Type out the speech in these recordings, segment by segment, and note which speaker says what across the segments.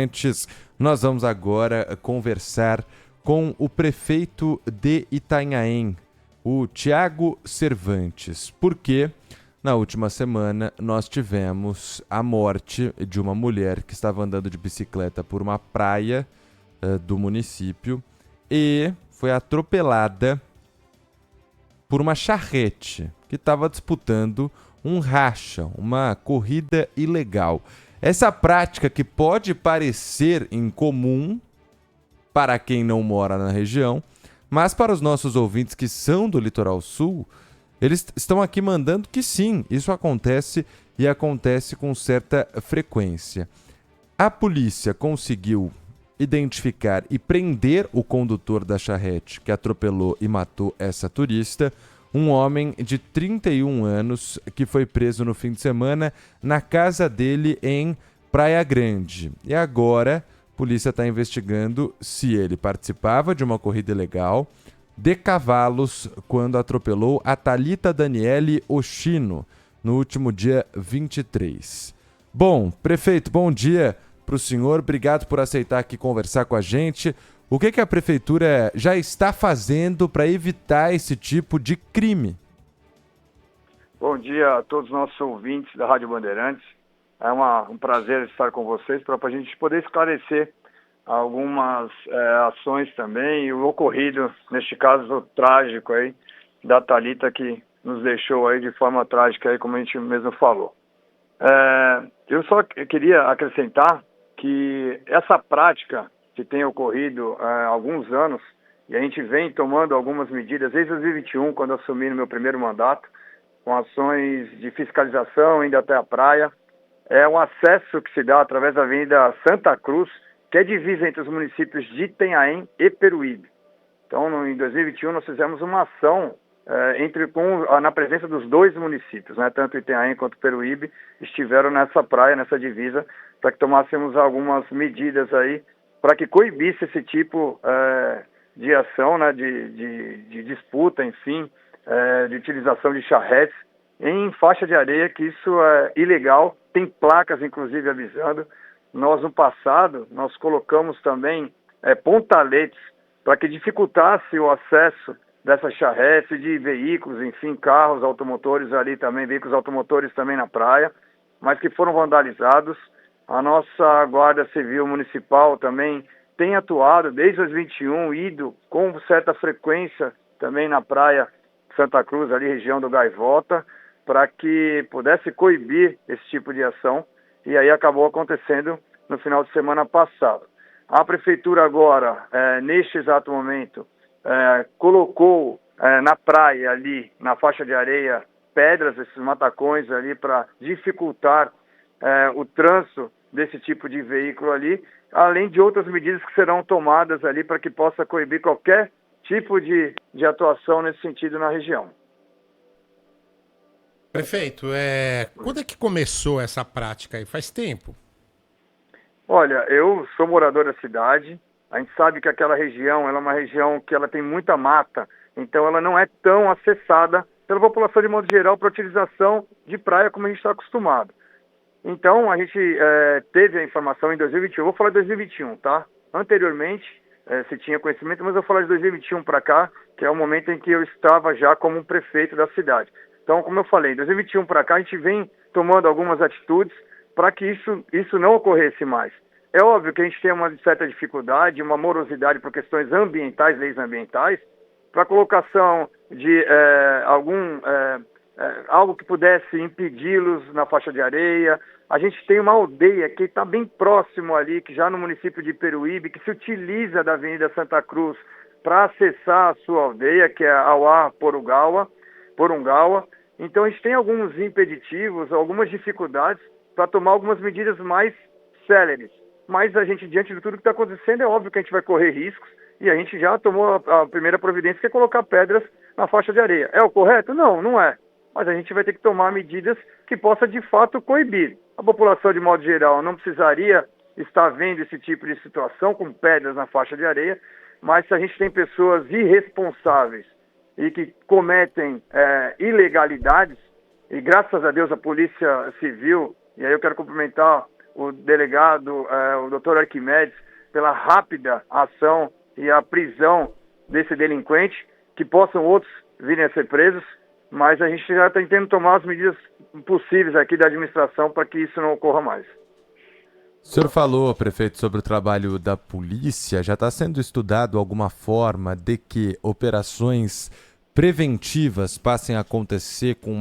Speaker 1: Bandeirantes. Nós vamos agora conversar com o prefeito de Itanhaém, o Tiago Cervantes, porque na última semana nós tivemos a morte de uma mulher que estava andando de bicicleta por uma praia do município e foi atropelada por uma charrete que estava disputando um racha, uma corrida ilegal. Essa prática que pode parecer incomum para quem não mora na região, mas para os nossos ouvintes que são do Litoral Sul, eles estão aqui mandando que sim, isso acontece e acontece com certa frequência. A polícia conseguiu identificar e prender o condutor da charrete que atropelou e matou essa turista, um homem de 31 anos que foi preso no fim de semana na casa dele em Praia Grande. E agora a polícia está investigando se ele participava de uma corrida ilegal de cavalos quando atropelou a Thalita Daniele Oshino no último dia 23. Bom, prefeito, bom dia para o senhor. Obrigado por aceitar aqui conversar com a gente. O que a prefeitura já está fazendo para evitar esse tipo de crime?
Speaker 2: Bom dia a todos os nossos ouvintes da Rádio Bandeirantes. É um prazer estar com vocês para a gente poder esclarecer algumas ações também e o ocorrido, neste caso trágico aí, da Thalita, que nos deixou aí de forma trágica, aí, como a gente mesmo falou. Eu só queria acrescentar que essa prática que tem ocorrido há alguns anos, e a gente vem tomando algumas medidas desde 2021, quando assumi no meu primeiro mandato, com ações de fiscalização, indo até a praia, é um acesso que se dá através da Avenida Santa Cruz, que é divisa entre os municípios de Itanhaém e Peruíbe. Então, em 2021, nós fizemos uma ação na presença dos dois municípios, né? Tanto Itanhaém quanto Peruíbe estiveram nessa praia, nessa divisa, para que tomássemos algumas medidas aí, para que coibisse esse tipo de ação, né? de disputa, enfim, de utilização de charretes em faixa de areia, que isso é ilegal, tem placas, inclusive, avisando. Nós, no passado, nós colocamos também pontaletes para que dificultasse o acesso dessa charrete de veículos, enfim, carros, automotores ali também, veículos automotores também na praia, mas que foram vandalizados. A nossa Guarda Civil Municipal também tem atuado desde 2021, ido com certa frequência também na praia Santa Cruz, ali região do Gaivota, para que pudesse coibir esse tipo de ação, e aí acabou acontecendo no final de semana passado. A Prefeitura agora, neste exato momento, colocou na praia ali, na faixa de areia, pedras, esses matacões ali para dificultar o trânsito desse tipo de veículo ali, além de outras medidas que serão tomadas ali para que possa coibir qualquer tipo de atuação nesse sentido na região.
Speaker 3: Prefeito, quando é que começou essa prática aí? Faz tempo?
Speaker 2: Olha, eu sou morador da cidade, a gente sabe que aquela região ela é uma região que ela tem muita mata, então ela não é tão acessada pela população de modo geral para utilização de praia como a gente está acostumado. Então a gente teve a informação em 2021, vou falar de 2021, tá? Anteriormente se tinha conhecimento, mas eu vou falar de 2021 para cá, que é o momento em que eu estava já como prefeito da cidade. Então, como eu falei, em 2021 para cá a gente vem tomando algumas atitudes para que isso não ocorresse mais. É óbvio que a gente tem uma certa dificuldade, uma morosidade por questões ambientais, leis ambientais, para a colocação de algo que pudesse impedi-los na faixa de areia. A gente tem uma aldeia que está bem próximo ali, que já no município de Peruíbe, que se utiliza da Avenida Santa Cruz para acessar a sua aldeia, que é Auá Porungaua. Então a gente tem alguns impeditivos, algumas dificuldades para tomar algumas medidas mais céleres. Mas a gente, diante de tudo que está acontecendo, é óbvio que a gente vai correr riscos, e a gente já tomou a primeira providência, que é colocar pedras na faixa de areia. É o correto? Não, não é. Mas a gente vai ter que tomar medidas que possam, de fato, coibir. A população, de modo geral, não precisaria estar vendo esse tipo de situação com pedras na faixa de areia, mas se a gente tem pessoas irresponsáveis e que cometem ilegalidades, e graças a Deus a Polícia Civil, e aí eu quero cumprimentar o delegado, o doutor Arquimedes, pela rápida ação e a prisão desse delinquente, que possam outros virem a ser presos, mas a gente já está tentando tomar as medidas possíveis aqui da administração para que isso não ocorra mais.
Speaker 1: O senhor falou, prefeito, sobre o trabalho da polícia. Já está sendo estudado alguma forma de que operações preventivas passem a acontecer com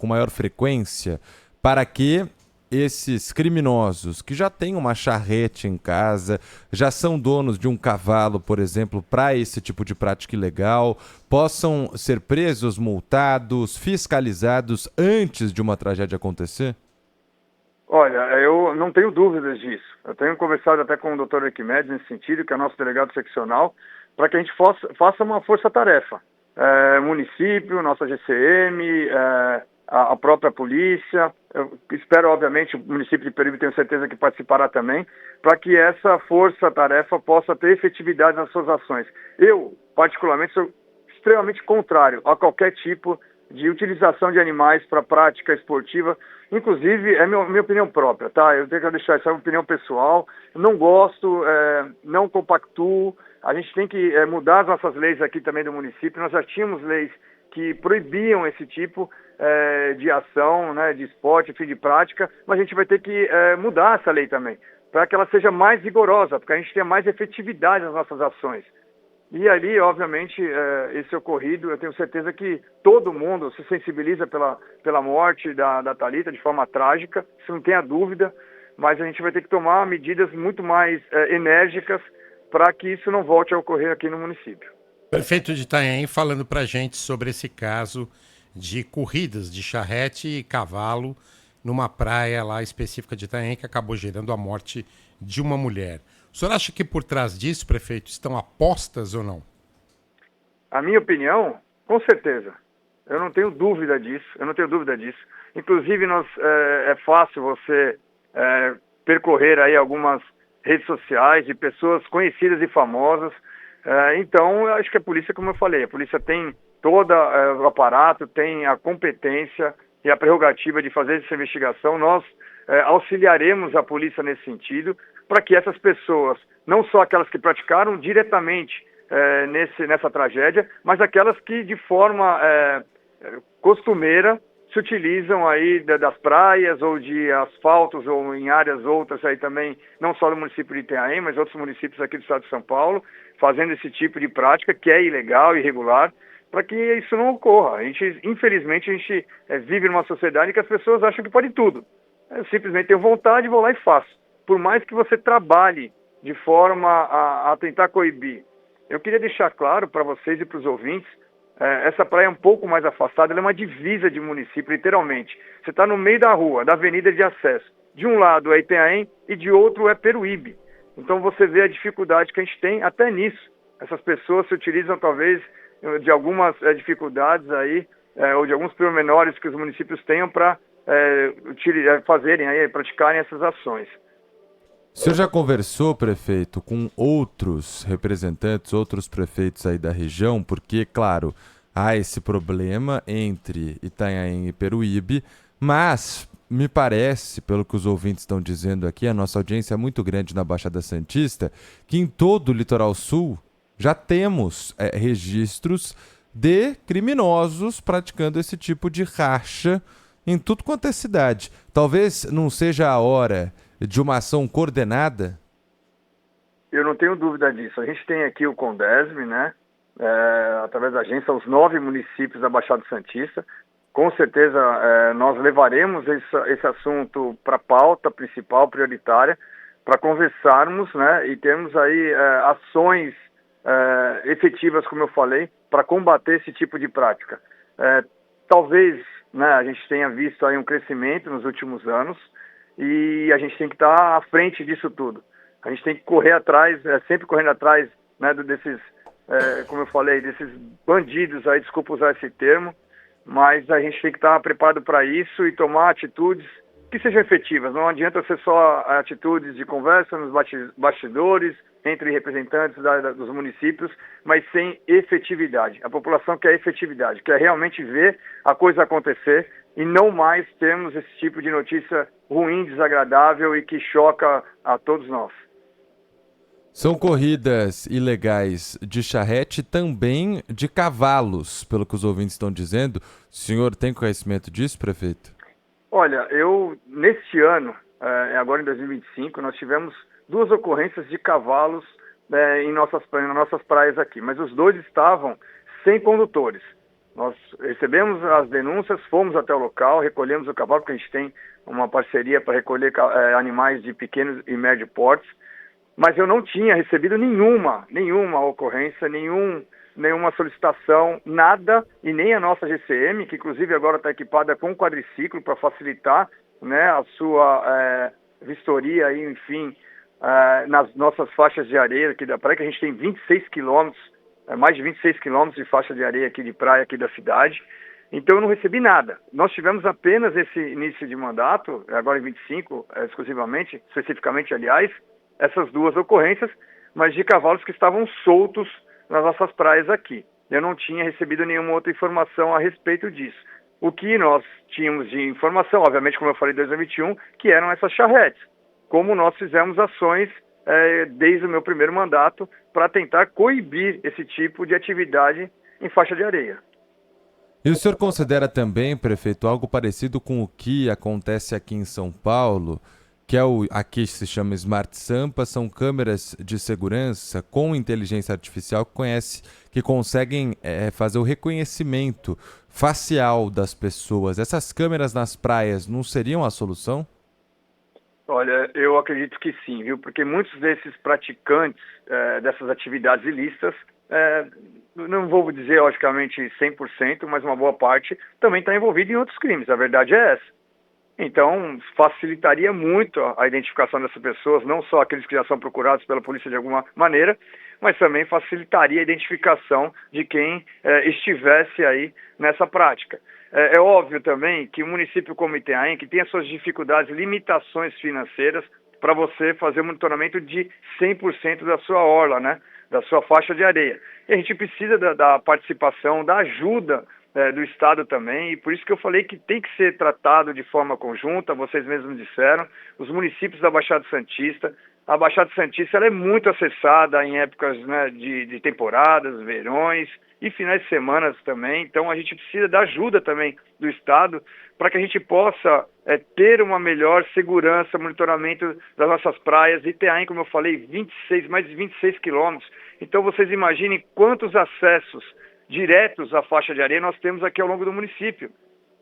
Speaker 1: maior frequência para que esses criminosos que já têm uma charrete em casa, já são donos de um cavalo, por exemplo, para esse tipo de prática ilegal, possam ser presos, multados, fiscalizados antes de uma tragédia acontecer?
Speaker 2: Olha, eu não tenho dúvidas disso. Eu tenho conversado até com o doutor Arquimedes nesse sentido, que é nosso delegado seccional, para que a gente faça uma força-tarefa. Município, nossa GCM, a própria polícia. Eu espero, obviamente, o município de Peruíbe, tenho certeza que participará também, para que essa força-tarefa possa ter efetividade nas suas ações. Eu, particularmente, sou extremamente contrário a qualquer tipo de utilização de animais para prática esportiva. Inclusive, é minha opinião própria, tá? Eu tenho que deixar essa opinião pessoal. Eu não gosto, não compactuo. A gente tem que mudar as nossas leis aqui também do município. Nós já tínhamos leis que proibiam esse tipo de ação, né, de esporte, fim de prática, mas a gente vai ter que mudar essa lei também, para que ela seja mais rigorosa, porque a gente tenha mais efetividade nas nossas ações. E ali, obviamente, esse ocorrido, eu tenho certeza que todo mundo se sensibiliza pela morte da Thalita de forma trágica, isso não tenha dúvida, mas a gente vai ter que tomar medidas muito mais enérgicas para que isso não volte a ocorrer aqui no município.
Speaker 3: Prefeito de Itanhaém falando para a gente sobre esse caso de corridas de charrete e cavalo numa praia lá específica de Itanhaém que acabou gerando a morte de uma mulher. O senhor acha que por trás disso, prefeito, estão apostas ou não?
Speaker 2: A minha opinião, com certeza. Eu não tenho dúvida disso. Inclusive, é fácil você percorrer aí algumas redes sociais de pessoas conhecidas e famosas. Então, eu acho que a polícia, como eu falei, a polícia tem todo o aparato, tem a competência e a prerrogativa de fazer essa investigação. Nós auxiliaremos a polícia nesse sentido, para que essas pessoas, não só aquelas que praticaram diretamente nessa tragédia, mas aquelas que de forma costumeira se utilizam aí das praias ou de asfaltos ou em áreas outras aí também, não só do município de Itanhaém, mas outros municípios aqui do estado de São Paulo, fazendo esse tipo de prática que é ilegal e irregular, para que isso não ocorra. Infelizmente, a gente vive numa sociedade em que as pessoas acham que pode tudo. Eu simplesmente tenho vontade, vou lá e faço. Por mais que você trabalhe de forma a tentar coibir. Eu queria deixar claro para vocês e para os ouvintes, essa praia é um pouco mais afastada, ela é uma divisa de município, literalmente. Você está no meio da rua, da avenida de acesso. De um lado é Itanhaém e de outro é Peruíbe. Então você vê a dificuldade que a gente tem até nisso. Essas pessoas se utilizam talvez de algumas dificuldades aí, ou de alguns pormenores que os municípios tenham para fazerem aí, praticarem essas ações.
Speaker 1: O senhor já conversou, prefeito, com outros representantes, outros prefeitos aí da região? Porque, claro, há esse problema entre Itanhaém e Peruíbe, mas me parece, pelo que os ouvintes estão dizendo aqui, a nossa audiência é muito grande na Baixada Santista, que em todo o litoral sul já temos registros de criminosos praticando esse tipo de racha em tudo quanto é cidade. Talvez não seja a hora de uma ação coordenada?
Speaker 2: Eu não tenho dúvida disso. A gente tem aqui o Condesb, né? Através da agência, os 9 municípios da Baixada Santista. Com certeza nós levaremos esse assunto para a pauta principal, prioritária, para conversarmos, né? E termos aí ações efetivas, como eu falei, para combater esse tipo de prática. Talvez, né, a gente tenha visto aí um crescimento nos últimos anos, e a gente tem que estar à frente disso tudo. A gente tem que correr atrás, sempre correndo atrás, né, desses, como eu falei, desses bandidos aí, desculpa usar esse termo, mas a gente tem que estar preparado para isso e tomar atitudes que sejam efetivas. Não adianta ser só atitudes de conversa nos bastidores, entre representantes dos municípios, mas sem efetividade. A população quer efetividade, quer realmente ver a coisa acontecer, e não mais termos esse tipo de notícia ruim, desagradável e que choca a todos nós.
Speaker 1: São corridas ilegais de charrete e também de cavalos, pelo que os ouvintes estão dizendo. O senhor tem conhecimento disso, prefeito?
Speaker 2: Olha, neste ano, agora em 2025, nós tivemos 2 ocorrências de cavalos em nossas praias aqui, mas os 2 estavam sem condutores. Nós recebemos as denúncias, fomos até o local, recolhemos o cavalo, porque a gente tem uma parceria para recolher animais de pequenos e médio portes, mas eu não tinha recebido nenhuma ocorrência, nenhuma solicitação, nada, e nem a nossa GCM, que inclusive agora está equipada com quadriciclo para facilitar, né, a sua vistoria, aí, enfim, nas nossas faixas de areia aqui da praia, que a gente tem 26 quilômetros, mais de 26 quilômetros de faixa de areia aqui de praia aqui da cidade. Então eu não recebi nada. Nós tivemos apenas esse início de mandato, agora em 25, exclusivamente, especificamente, aliás, essas 2 ocorrências, mas de cavalos que estavam soltos nas nossas praias aqui. Eu não tinha recebido nenhuma outra informação a respeito disso. O que nós tínhamos de informação, obviamente, como eu falei em 2021, que eram essas charretes. Como nós fizemos ações desde o meu primeiro mandato para tentar coibir esse tipo de atividade em faixa de areia.
Speaker 1: E o senhor considera também, prefeito, algo parecido com o que acontece aqui em São Paulo, que aqui se chama Smart Sampa, são câmeras de segurança com inteligência artificial que conseguem fazer o reconhecimento facial das pessoas. Essas câmeras nas praias não seriam a solução?
Speaker 2: Olha, eu acredito que sim, viu? Porque muitos desses praticantes dessas atividades ilícitas, não vou dizer, logicamente, 100%, mas uma boa parte também está envolvida em outros crimes. A verdade é essa. Então, facilitaria muito a identificação dessas pessoas, não só aqueles que já são procurados pela polícia de alguma maneira, mas também facilitaria a identificação de quem estivesse aí nessa prática. É óbvio também que o município como Itanhaém, que tem as suas dificuldades, limitações financeiras, para você fazer o monitoramento de 100% da sua orla, né, da sua faixa de areia. E a gente precisa da participação, da ajuda do Estado também, e por isso que eu falei que tem que ser tratado de forma conjunta, vocês mesmos disseram, os municípios da Baixada Santista. A Baixada Santista ela é muito acessada em épocas, né, de temporadas, verões e finais de semana também, então a gente precisa da ajuda também do Estado para que a gente possa ter uma melhor segurança, monitoramento das nossas praias. Itanhaém, como eu falei, mais de 26 quilômetros, então vocês imaginem quantos acessos diretos à faixa de areia nós temos aqui ao longo do município.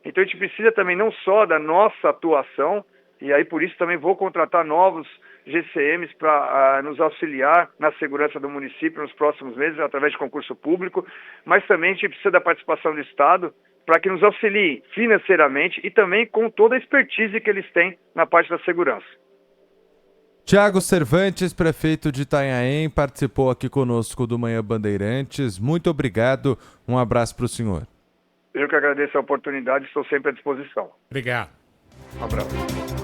Speaker 2: Então a gente precisa também não só da nossa atuação, e aí por isso também vou contratar novos GCMs para nos auxiliar na segurança do município nos próximos meses, através de concurso público, mas também a gente precisa da participação do Estado para que nos auxilie financeiramente e também com toda a expertise que eles têm na parte da segurança.
Speaker 1: Tiago Cervantes, prefeito de Itanhaém, participou aqui conosco do Manhã Bandeirantes. Muito obrigado, um abraço para o senhor.
Speaker 2: Eu que agradeço a oportunidade, estou sempre à disposição.
Speaker 3: Obrigado.
Speaker 2: Um abraço.